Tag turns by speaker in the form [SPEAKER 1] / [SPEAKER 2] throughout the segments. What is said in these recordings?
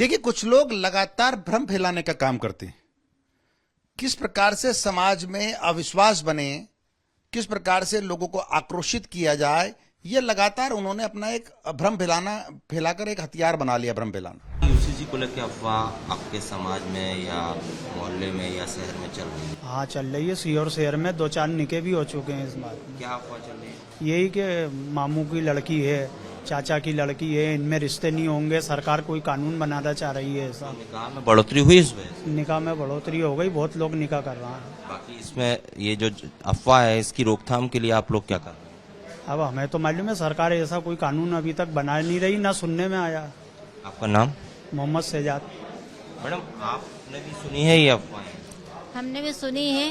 [SPEAKER 1] देखिए, कुछ लोग लगातार भ्रम फैलाने का काम करते हैं। किस प्रकार से समाज में अविश्वास बने, किस प्रकार से लोगों को आक्रोशित किया जाए, ये लगातार उन्होंने अपना एक भ्रम फैलाकर एक हथियार बना लिया, भ्रम फैलाना।
[SPEAKER 2] यूसीसी को लेकर अफवाह आपके समाज में या मोहल्ले में या शहर में चल रही है?
[SPEAKER 3] हाँ, चल रही है। सीहोर शहर में 2-4 निके भी हो चुके हैं इस बात में।
[SPEAKER 2] क्या अफवाह चल रही है?
[SPEAKER 3] यही कि मामू की लड़की है, चाचा की लड़की है, इनमें रिश्ते नहीं होंगे। सरकार कोई कानून बनाना चाह रही है ऐसा।
[SPEAKER 2] निकाह में बढ़ोतरी हुई इस वजह से?
[SPEAKER 3] निकाह में बढ़ोतरी हो गई, बहुत लोग निकाह कर रहे हैं।
[SPEAKER 2] बाकी इसमें ये जो अफवाह है इसकी रोकथाम के लिए आप लोग क्या कर रहे हैं?
[SPEAKER 3] अब हमें तो मालूम है सरकार ऐसा कोई कानून अभी तक बना नहीं रही, ना सुनने में आया।
[SPEAKER 2] आपका नाम?
[SPEAKER 3] मोहम्मद शहजाद।
[SPEAKER 2] मैडम, आपने भी सुनी है ये अफवाह?
[SPEAKER 4] हमने भी सुनी है,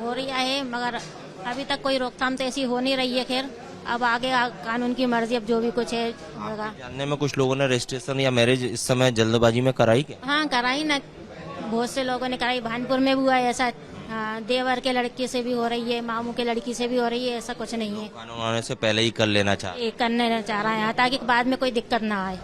[SPEAKER 4] हो रही है, मगर अभी तक कोई रोकथाम तो ऐसी हो नहीं रही है। खैर, अब आगे कानून की मर्जी, अब जो भी कुछ है होगा।
[SPEAKER 2] जानने में कुछ लोगों ने रजिस्ट्रेशन या मैरिज इस समय जल्दबाजी में कराई क्या?
[SPEAKER 4] हाँ, कराई ना, बहुत से लोगों ने कराई। भानपुर में भी हुआ है ऐसा। हाँ, देवर के लड़की से भी हो रही है, मामू के लड़की से भी हो रही है, ऐसा कुछ नहीं है।
[SPEAKER 2] कानून आने से पहले ही कर लेना चाहिए।
[SPEAKER 4] ये करने चाह रहा है ताकि बाद में कोई दिक्कत ना आए।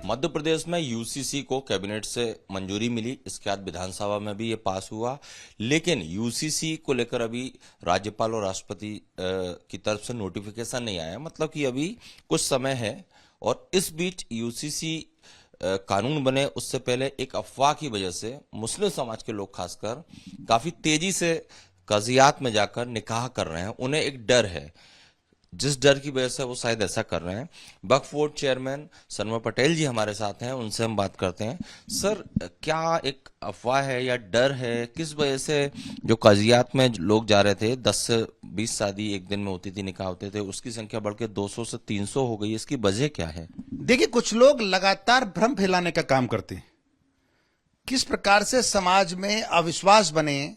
[SPEAKER 2] मध्य प्रदेश में यूसीसी को कैबिनेट से मंजूरी मिली, इसके बाद विधानसभा में भी ये पास हुआ, लेकिन यूसीसी को लेकर अभी राज्यपाल और राष्ट्रपति की तरफ से नोटिफिकेशन नहीं आया। मतलब कि अभी कुछ समय है। और इस बीच यूसीसी कानून बने उससे पहले एक अफवाह की वजह से मुस्लिम समाज के लोग खासकर काफी तेजी से कजियात में जाकर निकाह कर रहे हैं। उन्हें एक डर है, जिस डर की वजह से वो शायद ऐसा कर रहे हैं। वक्फ बोर्ड चेयरमैन सनवर पटेल जी हमारे साथ हैं, उनसे हम बात करते हैं। सर, क्या एक अफवाह है या डर है? किस वजह से जो कजियात में लोग जा रहे थे, 10 से 20 शादी एक दिन में होती थी, निकाह होते थे, उसकी संख्या बढ़ के 200 से 300 हो गई, इसकी वजह क्या है?
[SPEAKER 1] देखिए, कुछ लोग लगातार भ्रम फैलाने का काम करते हैं। किस प्रकार से समाज में अविश्वास बने,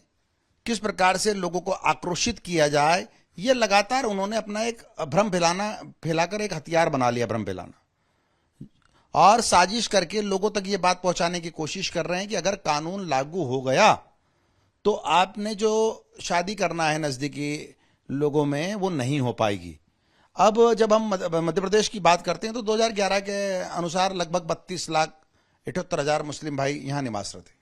[SPEAKER 1] किस प्रकार से लोगों को आक्रोशित किया जाए, ये लगातार उन्होंने अपना एक भ्रम फैलाकर एक हथियार बना लिया, भ्रम फैलाना। और साजिश करके लोगों तक ये बात पहुंचाने की कोशिश कर रहे हैं कि अगर कानून लागू हो गया तो आपने जो शादी करना है नजदीकी लोगों में, वो नहीं हो पाएगी। अब जब हम मध्य प्रदेश की बात करते हैं तो 2011 के अनुसार लगभग 32,78,000 मुस्लिम भाई यहां निवासरत थे।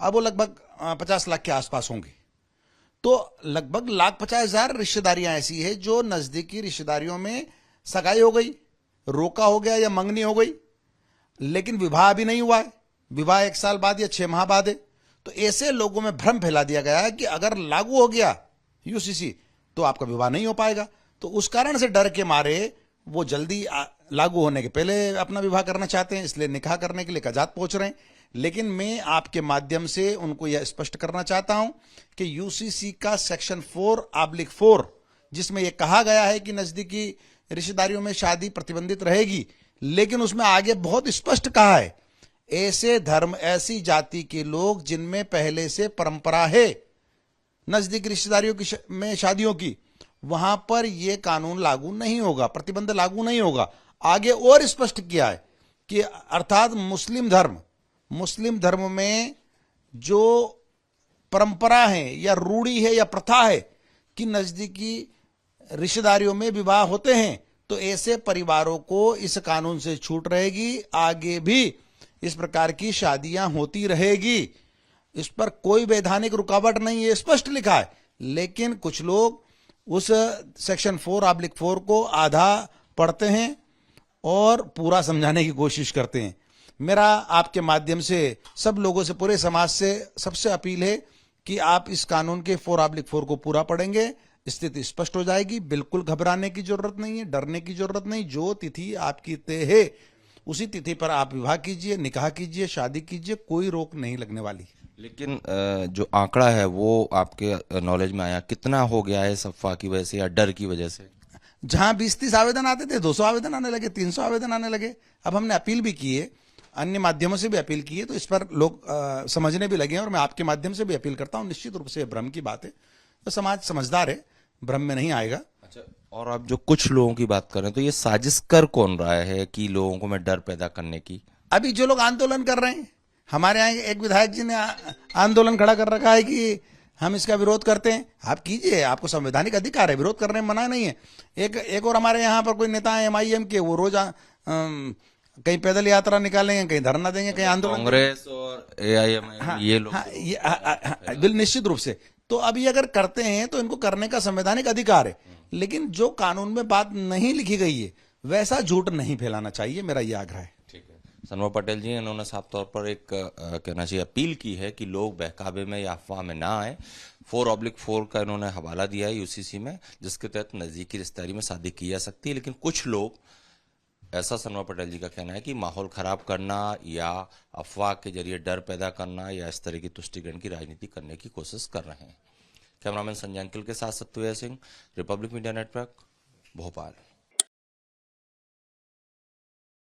[SPEAKER 1] अब वो लगभग 50 लाख के आसपास होंगे। तो लगभग 1,50,000 रिश्तेदारियां ऐसी है जो नजदीकी रिश्तेदारियों में सगाई हो गई, रोका हो गया या मंगनी हो गई, लेकिन विवाह अभी नहीं हुआ है। विवाह 1 साल बाद या 6 माह बाद है। तो ऐसे लोगों में भ्रम फैला दिया गया है कि अगर लागू हो गया यूसीसी तो आपका विवाह नहीं हो पाएगा। तो उस कारण से डर के मारे वो जल्दी लागू होने के पहले अपना विवाह करना चाहते हैं, इसलिए निकाह करने के लिए कजात पहुंच रहे हैं। लेकिन मैं आपके माध्यम से उनको यह स्पष्ट करना चाहता हूं कि यूसीसी का सेक्शन 4/4, जिसमें यह कहा गया है कि नजदीकी रिश्तेदारियों में शादी प्रतिबंधित रहेगी, लेकिन उसमें आगे बहुत स्पष्ट कहा है, ऐसे धर्म, ऐसी जाति के लोग जिनमें पहले से परंपरा है नजदीकी रिश्तेदारियों की में शादियों की, वहां पर यह कानून लागू नहीं होगा, प्रतिबंध लागू नहीं होगा। आगे और स्पष्ट किया है कि अर्थात मुस्लिम धर्म में जो परंपरा है या रूढ़ी है या प्रथा है कि नजदीकी रिश्तेदारियों में विवाह होते हैं, तो ऐसे परिवारों को इस कानून से छूट रहेगी। आगे भी इस प्रकार की शादियां होती रहेगी, इस पर कोई वैधानिक रुकावट नहीं है, स्पष्ट लिखा है। लेकिन कुछ लोग उस सेक्शन 4/4 को आधा पढ़ते हैं और पूरा समझाने की कोशिश करते हैं। मेरा आपके माध्यम से सब लोगों से, पूरे समाज से सबसे अपील है कि आप इस कानून के 4/4 को पूरा पढ़ेंगे, स्थिति स्पष्ट हो जाएगी। बिल्कुल घबराने की जरूरत नहीं है, डरने की जरूरत नहीं। जो तिथि आपकी तय है उसी तिथि पर आप विवाह कीजिए, निकाह कीजिए, शादी कीजिए, कोई रोक नहीं लगने वाली।
[SPEAKER 2] लेकिन जो आंकड़ा है वो आपके नॉलेज में आया, कितना हो गया है इस अफवाह की वजह से या डर की वजह से?
[SPEAKER 1] जहां 20-30 आवेदन आते थे, 200 आवेदन आने लगे, 300 आवेदन आने लगे। अब हमने अपील भी की है, अन्य माध्यमों से भी अपील की है, तो इस पर लोग समझने भी लगे हैं। और मैं आपके माध्यम से भी अपील करता हूं, निश्चित रूप से भ्रम की बात है, तो समाज समझदार है, भ्रम में नहीं आएगा।
[SPEAKER 2] अच्छा, और आप जो कुछ लोगों की बात करें तो ये साजिश कर कौन रहा है कि लोगों को में डर पैदा करने की?
[SPEAKER 1] अभी जो लोग आंदोलन कर रहे हैं, हमारे यहाँ एक विधायक जी ने आंदोलन खड़ा कर रखा है कि हम इसका विरोध करते हैं। आप कीजिए, आपको संवैधानिक अधिकार है, विरोध करने में मना नहीं है। एक और हमारे यहाँ पर कोई नेता है MIM के, वो रोज कहीं पैदल यात्रा निकालेंगे, कहीं धरना देंगे, कहीं आंदोलन।
[SPEAKER 2] कांग्रेस और AIM ये लोग
[SPEAKER 1] बिल निश्चित रूप से। तो अब ये अगर करते हैं तो इनको करने का संवैधानिक अधिकार है, लेकिन जो कानून में बात नहीं लिखी गई है वैसा झूठ नहीं फैलाना चाहिए, मेरा ये आग्रह है।
[SPEAKER 2] ठीक है। सनवा पटेल जी, इन्होंने साफ तौर पर एक कहना चाहिए अपील की है कि लोग बहकावे में या अफवाह में ना आए। 4/4 का इन्होंने हवाला दिया है UCC में, जिसके तहत नजदीकी रिश्तेदारी में शादी की जा सकती है, लेकिन कुछ लोग, ऐसा सनवा पटेल जी का कहना है, कि माहौल खराब करना या अफवाह के जरिए डर पैदा करना या इस तरह की तुष्टिकरण की राजनीति करने की कोशिश कर रहे हैं। कैमरामैन संजय अंकिल के साथ Satyaved Singh, Republic Media Network, Bhopal.